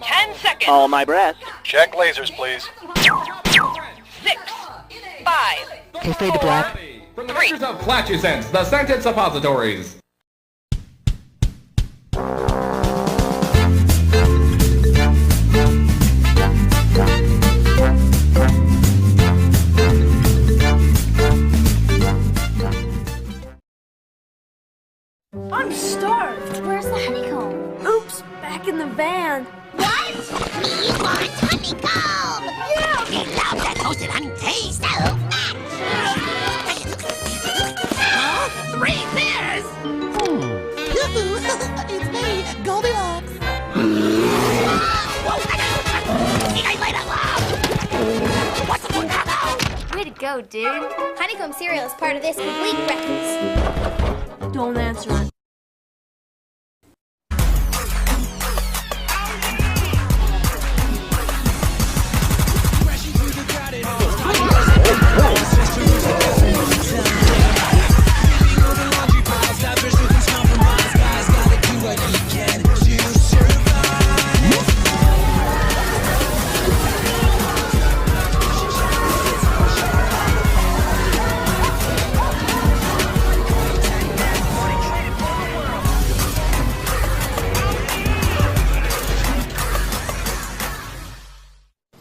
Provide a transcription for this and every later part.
10 seconds. All my breast. Check lasers, please. 6, 5, Okay, fade to black. From the makers of Flatulence, the scented suppositories. I'm starved. Where's the honeycomb? Oops, back in the van. What? Me want honeycomb! Yeah! Me love that toasted honey taste so much! Huh? 3 bears! It's me, Goldilocks! See you later, love! What's the one now? Way to go, dude. Honeycomb cereal is part of this complete breakfast. Don't answer it.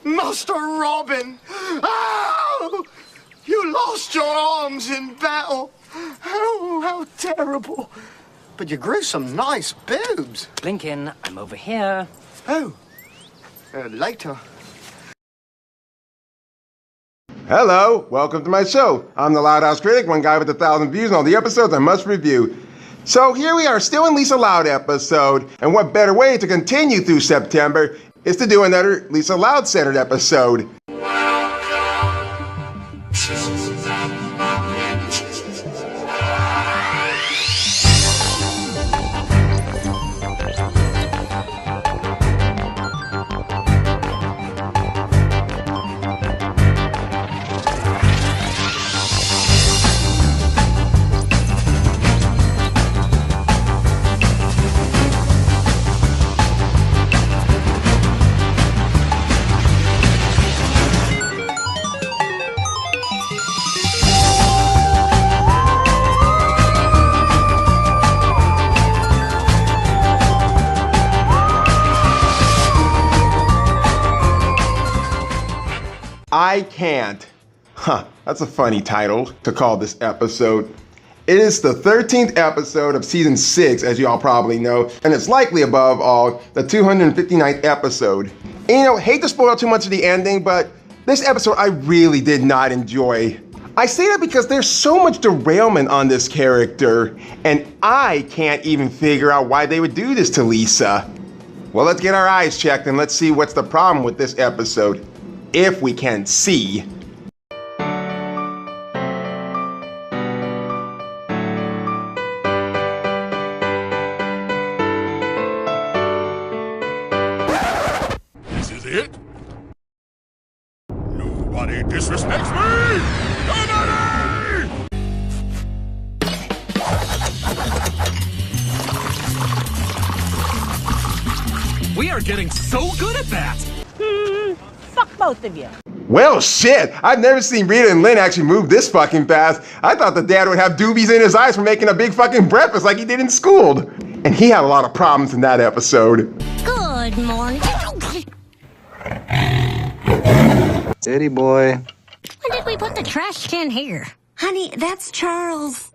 Master Robin! Oh! You lost your arms in battle! Oh, how terrible! But you grew some nice boobs. Blinkin', I'm over here. Oh, later. Hello, welcome to my show. I'm the Loud House Critic, one guy with 1,000 views on all the episodes I must review. So here we are, still in Lisa Loud episode, and what better way to continue through September is to do another Lisa Loud-centered episode. I Can't. That's a funny title to call this episode. It is the 13th episode of season 6, as you all probably know, and it's likely above all the 259th episode. And you know, hate to spoil too much of the ending, but this episode I really did not enjoy. I say that because there's so much derailment on this character, and I can't even figure out why they would do this to Lisa. Well, let's get our eyes checked and let's see what's the problem with this episode. If we can see. This is it? Nobody disrespects me! Nobody! We are getting so good at that! Fuck both of you. Well, shit! I've never seen Rita and Lynn actually move this fucking fast. I thought the dad would have doobies in his eyes for making a big fucking breakfast like he did in school. And he had a lot of problems in that episode. Good morning. Steady, boy. When did we put the trash can here? Honey, that's Charles.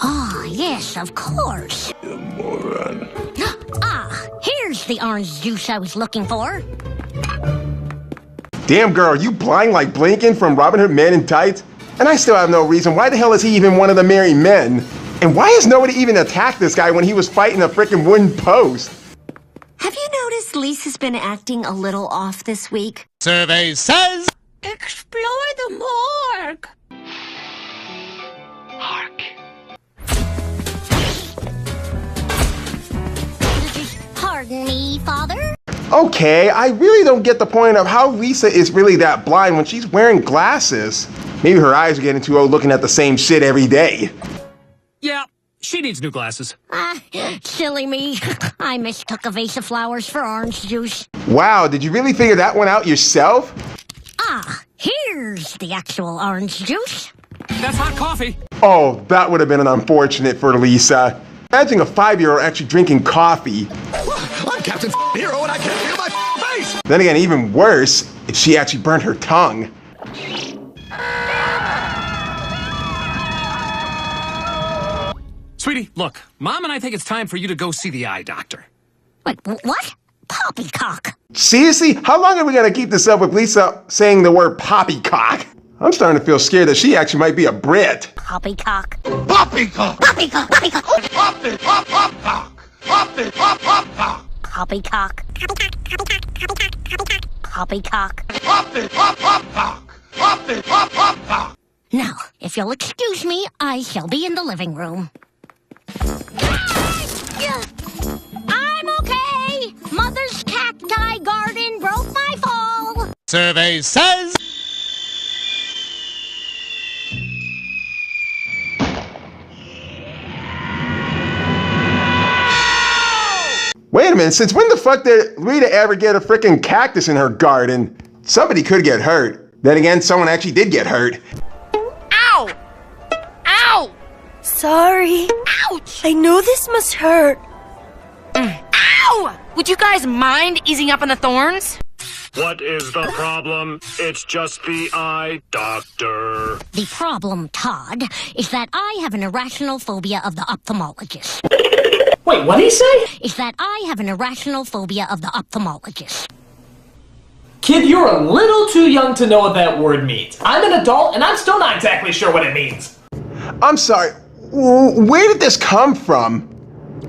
Ah, yes, of course. You moron. Ah, here's the orange juice I was looking for. Damn girl, are you blind like Blinkin' from Robin Hood Men in Tights? And I still have no reason. Why the hell is he even one of the merry men? And why has nobody even attacked this guy when he was fighting a frickin' wooden post? Have you noticed Lisa's been acting a little off this week? Survey says... Explore the morgue. Hark. Pardon me, Father? Okay, I really don't get the point of how Lisa is really that blind when she's wearing glasses. Maybe her eyes are getting too old looking at the same shit every day. Yeah, she needs new glasses. Silly me. I mistook a vase of flowers for orange juice. Wow, did you really figure that one out yourself? Here's the actual orange juice. That's hot coffee. Oh, that would have been unfortunate for Lisa. Imagine a 5-year-old actually drinking coffee. I'm Captain Hero and I can't feel my face. Then again, even worse, if she actually burned her tongue. Sweetie, look, Mom and I think it's time for you to go see the eye doctor. Wait, what? Poppycock. Seriously? How long are we gonna keep this up with Lisa saying the word poppycock? I'm starting to feel scared that she actually might be a Brit. Poppycock. Poppycock! Poppycock. Poppycock. Poppy, pop, pop, cock! Poppy, pop, pop, cock! Poppycock. Poppycock. Poppy, pop, pop, cock! Poppy, pop, pop, cock! Now, if you'll excuse me, I shall be in the living room. I'm okay. Mother's cacti garden broke my fall. Survey says... Wait a minute, since when the fuck did Rita ever get a freaking cactus in her garden? Somebody could get hurt. Then again, someone actually did get hurt. Ow! Ow! Sorry. Ouch! I know this must hurt. Ow! Would you guys mind easing up on the thorns? What is the problem? It's just the eye doctor. The problem, Todd, is that I have an irrational phobia of the ophthalmologist. Wait, what did he say? Is that I have an irrational phobia of the ophthalmologist. Kid, you're a little too young to know what that word means. I'm an adult, and I'm still not exactly sure what it means. I'm sorry, where did this come from?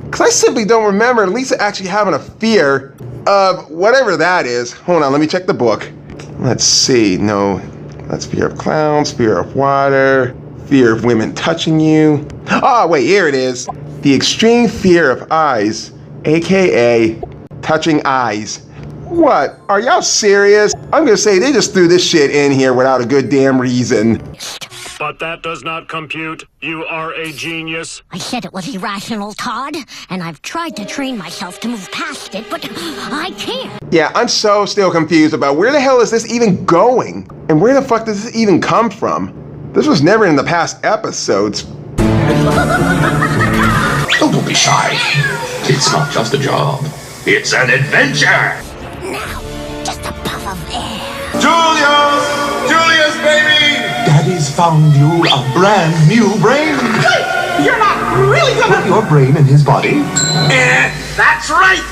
Because I simply don't remember Lisa actually having a fear of whatever that is. Hold on, let me check the book. Let's see, no, that's fear of clowns, fear of water, fear of women touching you. Oh, wait, here it is. The extreme fear of eyes, AKA touching eyes. What? Are y'all serious? I'm gonna say they just threw this shit in here without a good damn reason. But that does not compute. You are a genius. I said it was irrational, Todd, and I've tried to train myself to move past it, but I can't. Yeah, I'm so still confused about where the hell is this even going? And where the fuck does this even come from? This was never in the past episodes. Oh, don't be shy. It's not just a job. It's an adventure! Now, just a puff of air. Julius! Julius, baby! Daddy's found you a brand new brain. You're not really gonna... Put your brain in his body. That's right!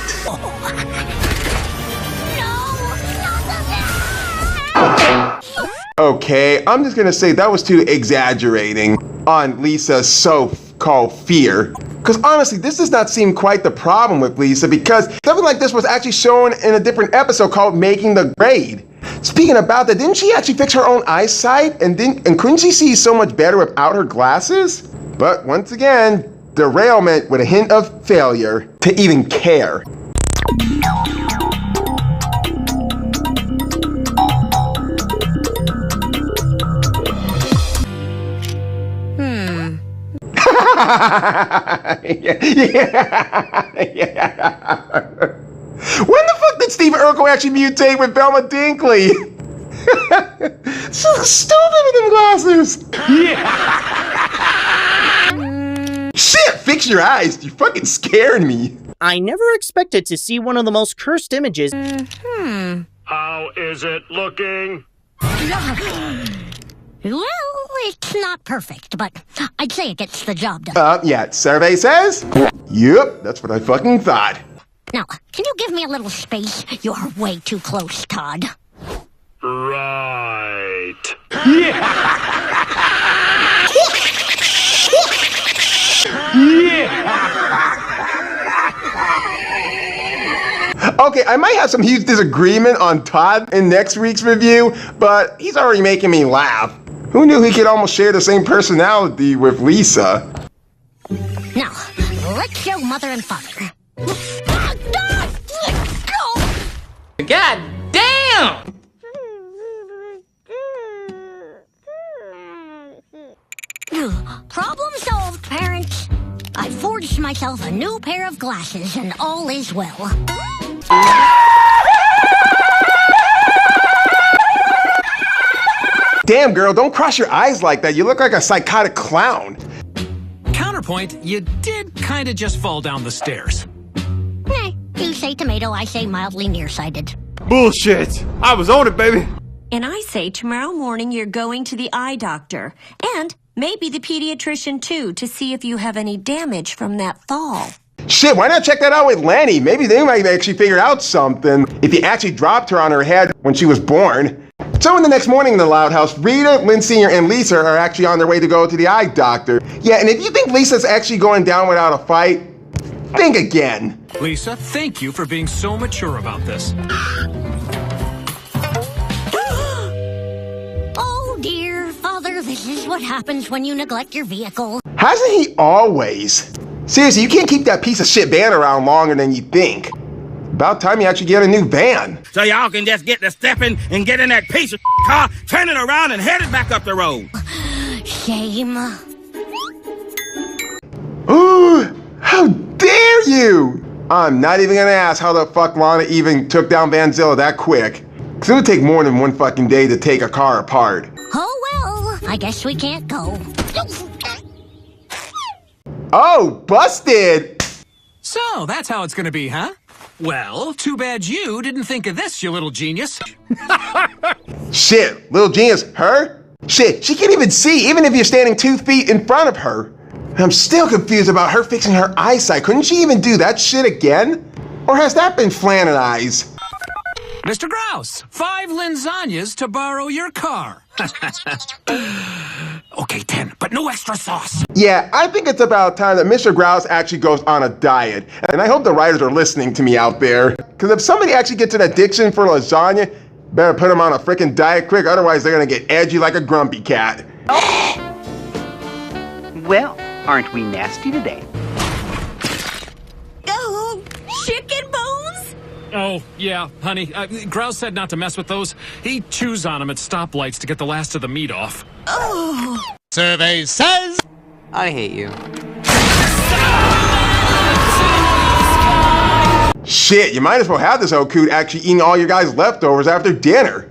Okay, I'm just gonna say that was too exaggerating on Lisa's so-called fear. Because honestly, this does not seem quite the problem with Lisa, because something like this was actually shown in a different episode called Making the Grade. Speaking about that, didn't she actually fix her own eyesight? And couldn't she see so much better without her glasses? But once again, derailment with a hint of failure to even care. yeah. When the fuck did Steve Urkel actually mutate with Velma Dinkley? So stupid with them glasses. Shit, fix your eyes. You fucking scared me. I never expected to see one of the most cursed images. How is it looking? Well, it's not perfect, but I'd say it gets the job done. Yeah, survey says? Yep, that's what I fucking thought. Now, can you give me a little space? You're way too close, Todd. Right. Okay, I might have some huge disagreement on Todd in next week's review, but he's already making me laugh. Who knew he could almost share the same personality with Lisa? Now, let's show Mother and Father. God damn! Problem solved, parents. I forged myself a new pair of glasses, and all is well. Damn, girl, don't cross your eyes like that. You look like a psychotic clown. Counterpoint, you did kind of just fall down the stairs. You say tomato, I say mildly nearsighted. Bullshit! I was on it, baby! And I say tomorrow morning you're going to the eye doctor. And maybe the pediatrician too, to see if you have any damage from that fall. Shit, why not check that out with Lenny? Maybe they might actually figure out something if you actually dropped her on her head when she was born. So in the next morning in the Loud House, Rita, Lynn Sr., and Lisa are actually on their way to go to the eye doctor. Yeah, and if you think Lisa's actually going down without a fight, think again. Lisa, thank you for being so mature about this. Oh dear, Father, this is what happens when you neglect your vehicle. Hasn't he always? Seriously, you can't keep that piece of shit van around longer than you think. About time you actually get a new van. So y'all can just get to stepping and get in that piece of car, turn it around and head it back up the road. Shame. Ooh, how dare you! I'm not even gonna ask how the fuck Lana even took down Vanzilla that quick. Cause it would take more than one fucking day to take a car apart. Oh well, I guess we can't go. Oh, busted! So, that's how it's gonna be, huh? Well, too bad you didn't think of this, you little genius. Shit, little genius, her? Shit, she can't even see, even if you're standing 2 feet in front of her. I'm still confused about her fixing her eyesight. Couldn't she even do that shit again? Or has that been Flannerized? Mr. Grouse, 5 lasagnas to borrow your car. Okay, 10, but no extra sauce. Yeah, I think it's about time that Mr. Grouse actually goes on a diet. And I hope the writers are listening to me out there. Because if somebody actually gets an addiction for lasagna, better put them on a freaking diet quick, otherwise they're gonna get edgy like a grumpy cat. Well, aren't we nasty today? Oh, chicken bones? Oh, yeah, honey. Grouse said not to mess with those. He chews on them at stoplights to get the last of the meat off. Oh. Survey says... I hate you. Shit, you might as well have this old coot actually eating all your guys' leftovers after dinner.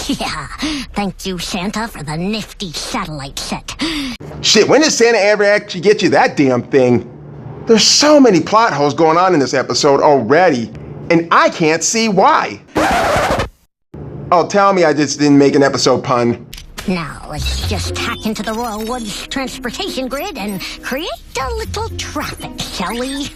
Yeah, thank you, Santa, for the nifty satellite set. Shit, when did Santa ever actually get you that damn thing? There's so many plot holes going on in this episode already, and I can't see why. Oh, tell me I just didn't make an episode pun. Now, let's just hack into the Royal Woods transportation grid and create a little traffic, shall we?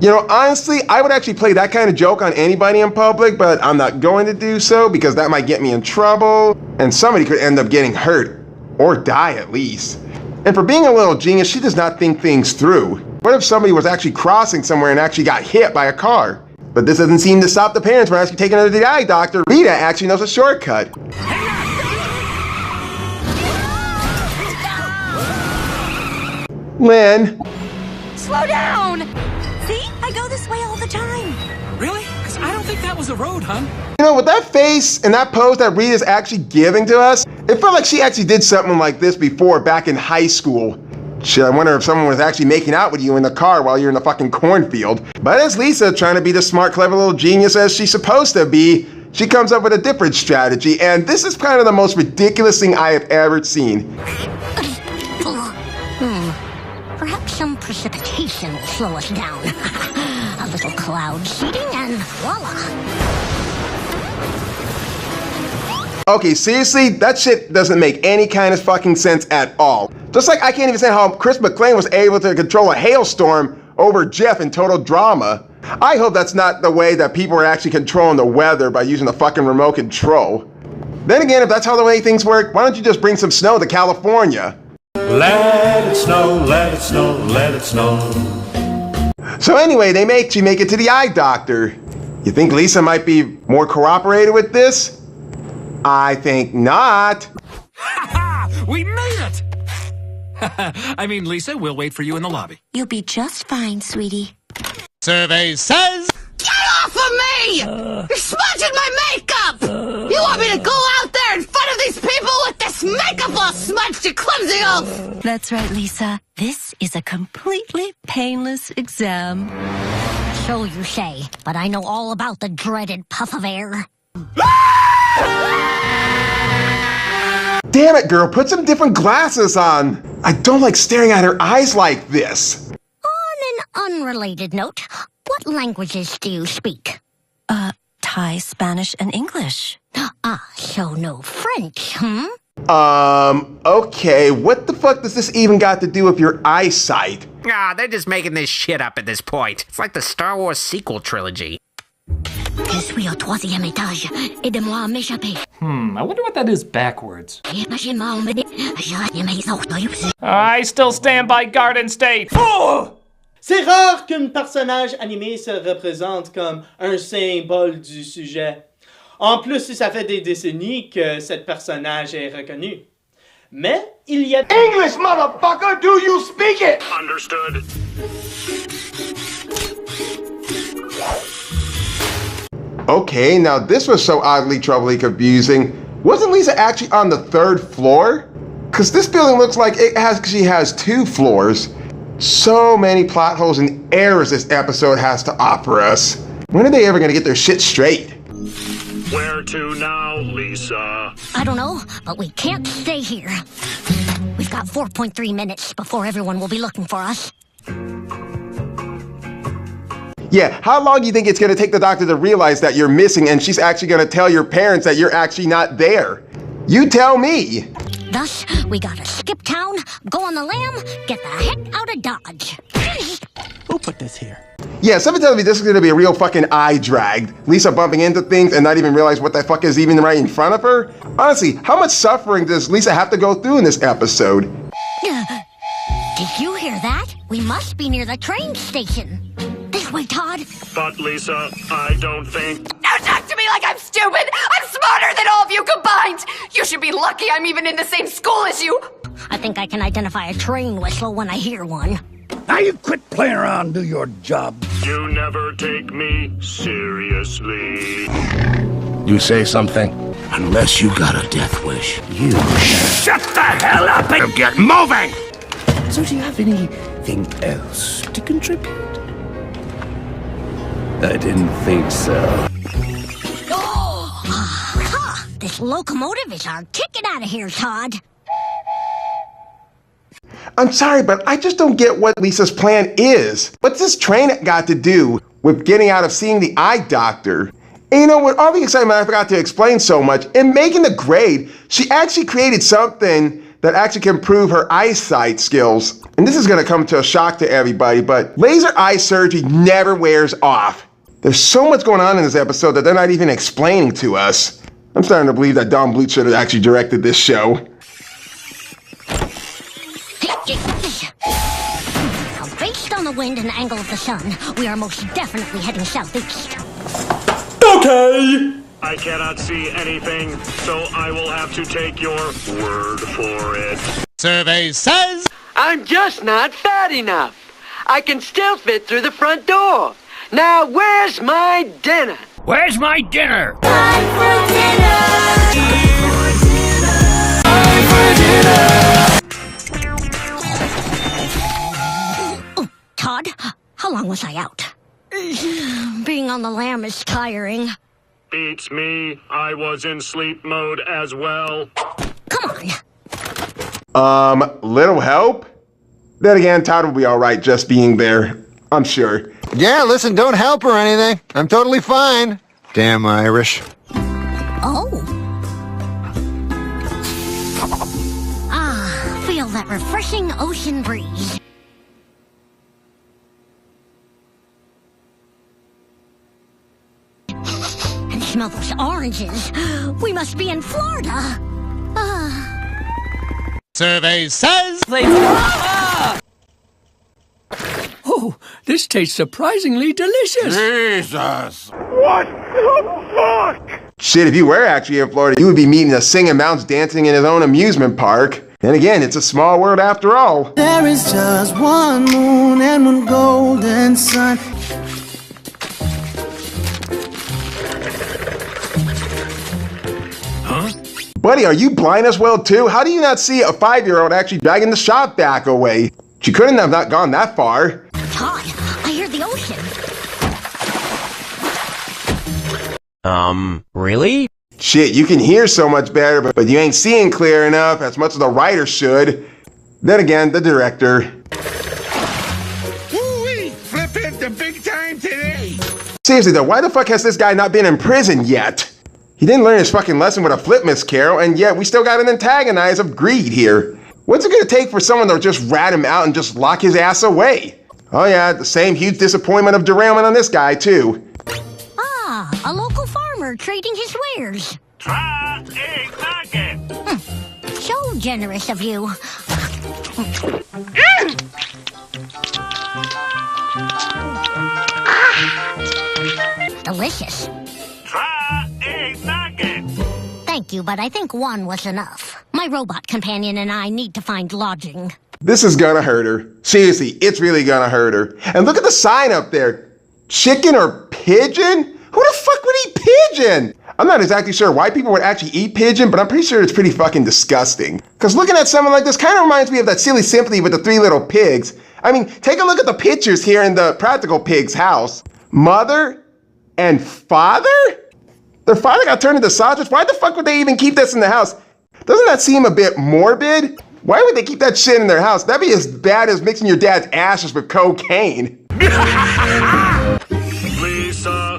You know, honestly, I would actually play that kind of joke on anybody in public, but I'm not going to do so because that might get me in trouble, and somebody could end up getting hurt, or die at least. And for being a little genius, she does not think things through. What if somebody was actually crossing somewhere and actually got hit by a car? But this doesn't seem to stop the parents from actually taking her to the eye doctor. Rita actually knows a shortcut. Lynn. Slow down! See? I go this way all the time. Really? Because I don't think that was a road, hon. You know, with that face and that pose that Rita's actually giving to us, it felt like she actually did something like this before back in high school. Shit, I wonder if someone was actually making out with you in the car while you're in the fucking cornfield. But as Lisa, trying to be the smart, clever little genius as she's supposed to be, she comes up with a different strategy, and this is kind of the most ridiculous thing I have ever seen. Perhaps some precipitation will slow us down. A little cloud seeding and voila. Okay, seriously, that shit doesn't make any kind of fucking sense at all. Just like I can't even say how Chris McClane was able to control a hailstorm over Jeff in Total Drama. I hope that's not the way that people are actually controlling the weather by using the fucking remote control. Then again, if that's how the way things work, why don't you just bring some snow to California? Let it snow, let it snow, let it snow. So anyway, they make it to the eye doctor. You think Lisa might be more cooperative with this? I think not. Ha ha! We made it! I mean, Lisa, we'll wait for you in the lobby. You'll be just fine, sweetie. Survey says... Get off of me! You're smudging touching my makeup! You want me to go out there in front of these people with this makeup all smudged, you clumsy oaf! That's right, Lisa. This is a completely painless exam. So you say, but I know all about the dreaded puff of air. Damn it, girl, put some different glasses on. I don't like staring at her eyes like this. On an unrelated note, what languages do you speak? Thai, Spanish, and English. So no French, hmm? Okay, what the fuck does this even got to do with your eyesight? They're just making this shit up at this point. It's like the Star Wars sequel trilogy. Je suis au troisième étage. Aidez-moi à m'échapper. I wonder what that is backwards. I still stand by Garden State. Oh! C'est rare qu'un personnage animé se représente comme un symbole du sujet. En plus, si ça fait des décennies que cet personnage est reconnu. Mais il y a... English, motherfucker! Do you speak it? Understood. Okay, now this was so oddly troubling confusing. Wasn't Lisa actually on the 3rd floor? Cause this building looks like she has 2 floors. So many plot holes and errors this episode has to offer us. When are they ever gonna get their shit straight? Where to now, Lisa? I don't know, but we can't stay here. We've got 4.3 minutes before everyone will be looking for us. Yeah, how long do you think it's gonna take the doctor to realize that you're missing and she's actually gonna tell your parents that you're actually not there? You tell me! Thus, we gotta skip town, go on the lam, get the heck out of Dodge. Who put this here? Yeah, somebody tells me this is gonna be a real fucking eye drag. Lisa bumping into things and not even realize what the fuck is even right in front of her. Honestly, how much suffering does Lisa have to go through in this episode? Did you hear that? We must be near the train station. This way, Todd. But, Lisa, I don't think... Don't talk to me like I'm stupid! I'm smarter than all of you combined! You should be lucky I'm even in the same school as you! I think I can identify a train whistle when I hear one. Now you quit playing around and do your job. You never take me seriously. You say something? Unless you got a death wish, you shut the hell up and get moving! So do you have anything else to contribute? I didn't think so. This locomotive is our ticket out of here, Todd. I'm sorry, but I just don't get what Lisa's plan is. What's this train got to do with getting out of seeing the eye doctor? And you know, with all the excitement I forgot to explain so much, in making the grade, she actually created something that actually can improve her eyesight skills. And this is gonna come to a shock to everybody, but laser eye surgery never wears off. There's so much going on in this episode that they're not even explaining to us. I'm starting to believe that Don Bluth should have actually directed this show. Now, based on the wind and angle of the sun, we are most definitely heading southeast. Okay! I cannot see anything, so I will have to take your word for it. Survey says... I'm just not fat enough. I can still fit through the front door. Now, where's my dinner? Where's my dinner? Time for dinner! Oh, Todd, how long was I out? Being on the lam is tiring. Beats me. I was in sleep mode as well. Come on. Little help? Then again, Todd will be alright just being there. I'm sure. Yeah, listen, don't help or anything. I'm totally fine. Damn Irish. Oh. Feel that refreshing ocean breeze. And smell those oranges. We must be in Florida. Survey says... Oh, this tastes surprisingly delicious. Jesus. What the fuck? Shit, if you were actually in Florida, you would be meeting a singing mouse dancing in his own amusement park. And again, it's a small world after all. There is just one moon and one golden sun. Buddy, are you blind as well too? How do you not see a 5-year-old actually dragging the shop vac away? She couldn't have not gone that far. Todd, I hear the ocean. Really? Shit, you can hear so much better, but you ain't seeing clear enough, as much as the writer should. Then again, the director. Woo-wee! Flippin' the big time today! Seriously though, why the fuck has this guy not been in prison yet? He didn't learn his fucking lesson with a flip, Miss Carol, and yet we still got an antagonist of greed here. What's it gonna take for someone to just rat him out and just lock his ass away? Oh yeah, the same huge disappointment of derailment on this guy too. Ah, a local farmer trading his wares. Try egg nugget. So generous of you. Delicious. Try egg nugget. Thank you, but I think one was enough. My robot companion and I need to find lodging. This is gonna hurt her. Seriously, it's really gonna hurt her. And look at the sign up there. Chicken or pigeon? Who the fuck would eat pigeon? I'm not exactly sure why people would actually eat pigeon, but I'm pretty sure it's pretty fucking disgusting. Cause looking at someone like this kind of reminds me of that silly symphony with the 3 little pigs. I mean, take a look at the pictures here in the Practical Pig's house. Mother and father? Their father got turned into sausage? Why the fuck would they even keep this in the house? Doesn't that seem a bit morbid? Why would they keep that shit in their house? That'd be as bad as mixing your dad's ashes with cocaine. Lisa,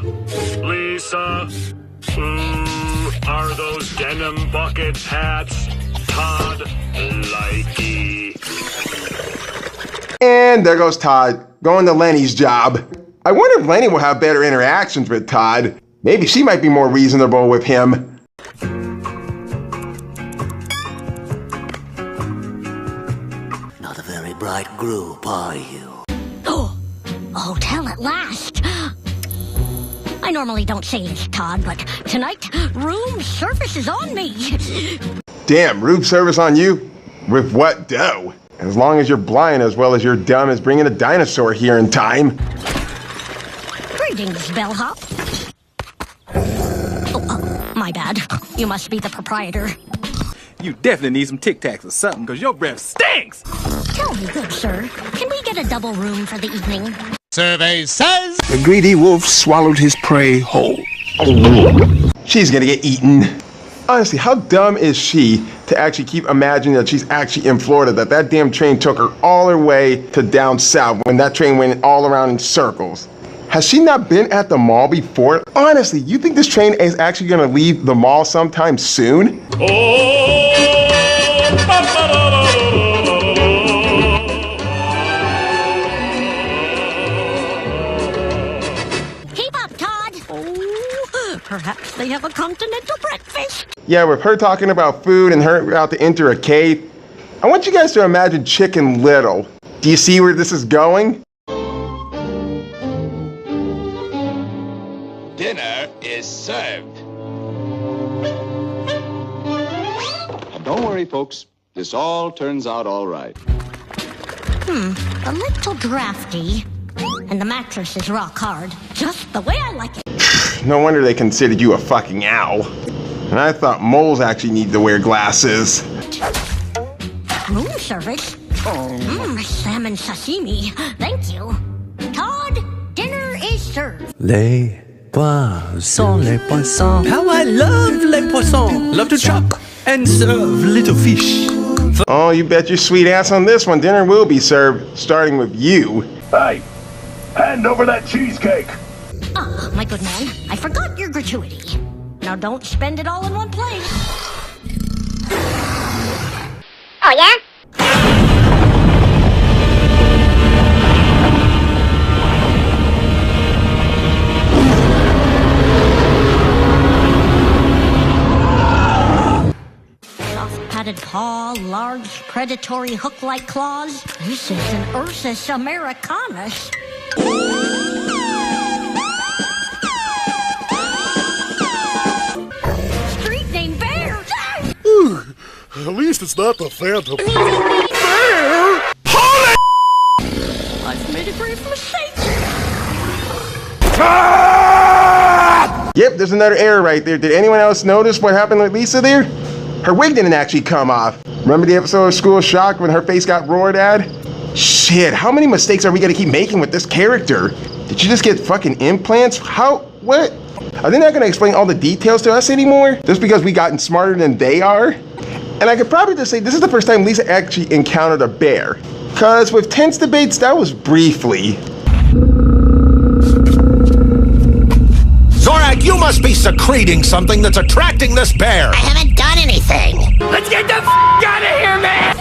who are those denim bucket hats? Todd, likey. And there goes Todd, going to Lenny's job. I wonder if Lenny will have better interactions with Todd. Maybe she might be more reasonable with him. Not a very bright group, are you? Oh, a hotel at last. I normally don't say this, Todd, but tonight, room service is on me. Damn, room service on you? With what dough? As long as you're blind as well as you're dumb as bringing a dinosaur here in time. Greetings, bellhop. Oh, my bad. You must be the proprietor. You definitely need some Tic Tacs or something, because your breath stinks! Tell me, good sir, can we get a double room for the evening? Survey says... The greedy wolf swallowed his prey whole. She's gonna get eaten. Honestly, how dumb is she to actually keep imagining that she's actually in Florida, that damn train took her all her way to down south when that train went all around in circles? Has she not been at the mall before? Honestly, you think this train is actually gonna leave the mall sometime soon? Keep up, Todd. Oh, perhaps they have a continental breakfast. Yeah, with her talking about food and her about to enter a cave, I want you guys to imagine Chicken Little. Do you see where this is going? Dinner is served. Don't worry, folks. This all turns out all right. A little drafty. And the mattress is rock hard. Just the way I like it. No wonder they considered you a fucking owl. And I thought moles actually need to wear glasses. Room service? Salmon sashimi. Thank you. Todd, dinner is served. Les poissons, les poissons. How I love les poissons. Love to chop and serve little fish. Oh, you bet your sweet ass on this one. Dinner will be served, starting with you. Hey, hand over that cheesecake. Ah, my good man, I forgot your gratuity. Now don't spend it all in one place. Oh, yeah? Soft-padded paw, large predatory hook-like claws. This is an Ursus americanus. Street named Bear. At least it's not the Phantom. I've made a grave mistake. Yep, there's another error right there. Did anyone else notice what happened with Lisa there? Her wig didn't actually come off. Remember the episode of School of Shock when her face got roared at? Shit, how many mistakes are we gonna keep making with this character? Did you just get fucking implants? How? What? Are they not gonna explain all the details to us anymore? Just because we gotten smarter than they are? And I could probably just say this is the first time Lisa actually encountered a bear. Cause with tense debates, that was briefly. Zorak, you must be secreting something that's attracting this bear. I haven't done anything. Let's get the f out of here, man!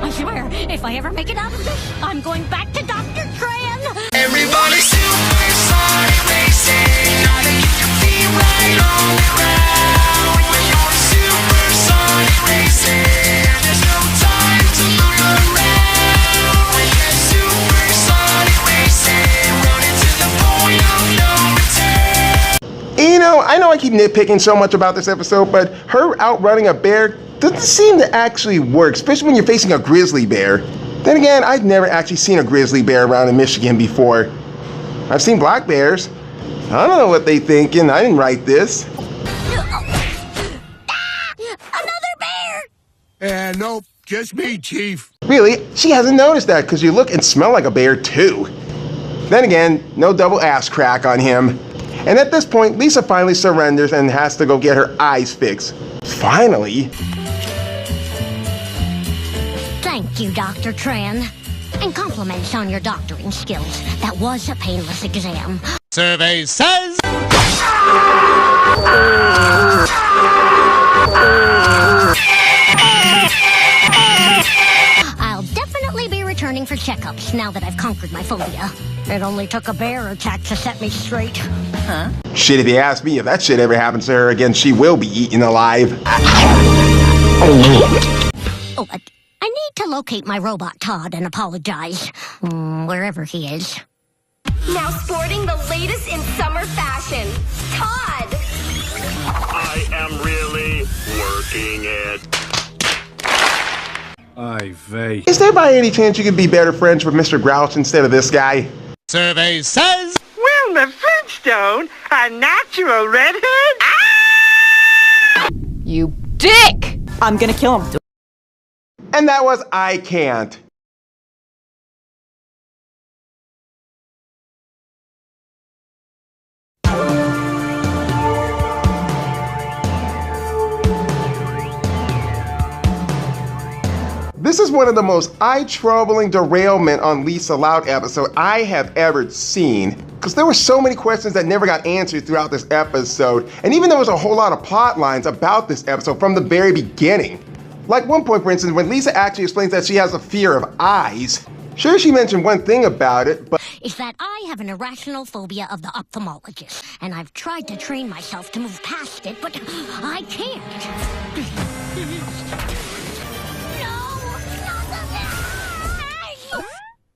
I swear, if I ever make it out of this, I'm going back to Dr. Tran. Everybody's supersonic racing. Gotta keep your feet right on the ground. When you're supersonic racing, there's no time to look around. When you're supersonic racing, running to the point of no return. You know I keep nitpicking so much about this episode, but her outrunning a bear doesn't seem to actually work, especially when you're facing a grizzly bear. Then again, I've never actually seen a grizzly bear around in Michigan before. I've seen black bears. I don't know what they thinking. I didn't write this. Another bear! Nope, just me, Chief. Really? She hasn't noticed that because you look and smell like a bear too. Then again, no double ass crack on him. And at this point, Lisa finally surrenders and has to go get her eyes fixed. Finally. Thank you, Dr. Tran. And compliments on your doctoring skills. That was a painless exam. Survey says... I'll definitely be returning for checkups now that I've conquered my phobia. It only took a bear attack to set me straight. Huh? Shit, if you ask me, if that shit ever happens to her again, she will be eaten alive. Oh, I need to locate my robot Todd and apologize. Wherever he is. Now sporting the latest in summer fashion, Todd! I am really working it. Is there by any chance you could be better friends with Mr. Grouch instead of this guy? Survey says... Wilma Flintstone, a natural redhead? Ah! You dick! I'm gonna kill him. And that was I Can't. This is one of the most eye-troubling derailment on Lisa Loud episode I have ever seen. Because there were so many questions that never got answered throughout this episode, and even there was a whole lot of plot lines about this episode from the very beginning. Like one point, for instance, when Lisa actually explains that she has a fear of eyes. Sure, she mentioned one thing about it, but... Is that I have an irrational phobia of the ophthalmologist, and I've tried to train myself to move past it, but I can't.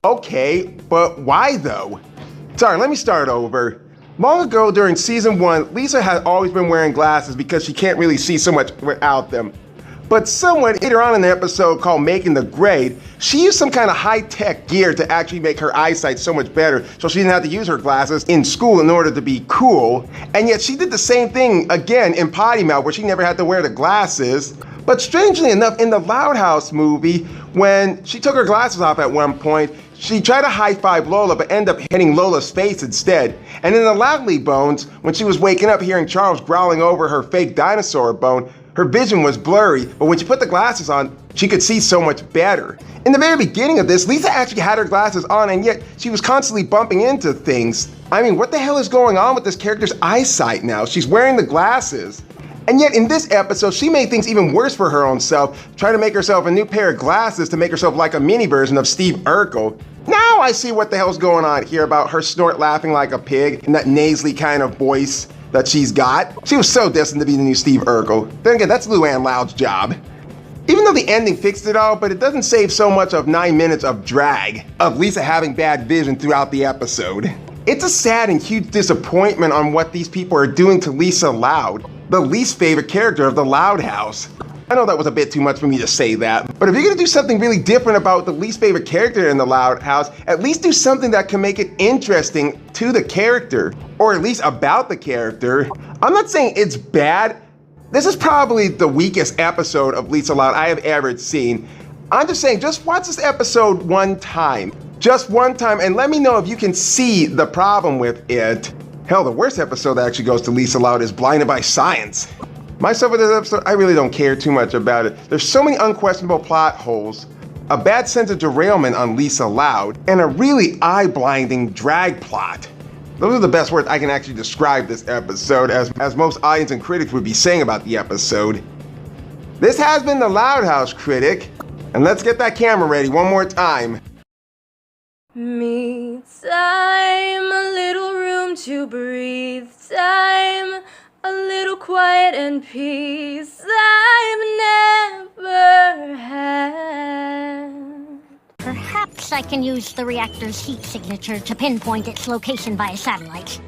Okay, but why though? Sorry, let me start over. Long ago during season 1, Lisa had always been wearing glasses because she can't really see so much without them. But somewhat later on in the episode called Making the Grade, she used some kind of high-tech gear to actually make her eyesight so much better, so she didn't have to use her glasses in school in order to be cool. And yet she did the same thing again in Potty Mouth, where she never had to wear the glasses. But strangely enough, in the Loud House movie, when she took her glasses off at one point, she tried to high-five Lola, but ended up hitting Lola's face instead. And in the Loudly Bones, when she was waking up hearing Charles growling over her fake dinosaur bone, her vision was blurry, but when she put the glasses on, she could see so much better. In the very beginning of this, Lisa actually had her glasses on, and yet she was constantly bumping into things. I mean, what the hell is going on with this character's eyesight now? She's wearing the glasses. And yet in this episode, she made things even worse for her own self, trying to make herself a new pair of glasses to make herself like a mini version of Steve Urkel. Now I see what the hell's going on here about her snort laughing like a pig and that nasally kind of voice that she's got. She was so destined to be the new Steve Urkel. Then again, that's Luann Loud's job. Even though the ending fixed it all, but it doesn't save so much of 9 minutes of drag of Lisa having bad vision throughout the episode. It's a sad and huge disappointment on what these people are doing to Lisa Loud, the least favorite character of the Loud House. I know that was a bit too much for me to say that, but if you're gonna do something really different about the least favorite character in the Loud House, at least do something that can make it interesting to the character, or at least about the character. I'm not saying it's bad. This is probably the weakest episode of Lisa Loud I have ever seen. I'm just saying, just watch this episode one time. Just one time, and let me know if you can see the problem with it. Hell, the worst episode that actually goes to Lisa Loud is Blinded by Science. Myself with this episode, I really don't care too much about it. There's so many unquestionable plot holes, a bad sense of derailment on Lisa Loud, and a really eye-blinding drag plot. Those are the best words I can actually describe this episode, as most audience and critics would be saying about the episode. This has been the Loud House Critic, and let's get that camera ready one more time. Me time, a little room to breathe, time, a little quiet and peace I've never had. Perhaps I can use the reactor's heat signature to pinpoint its location via satellite.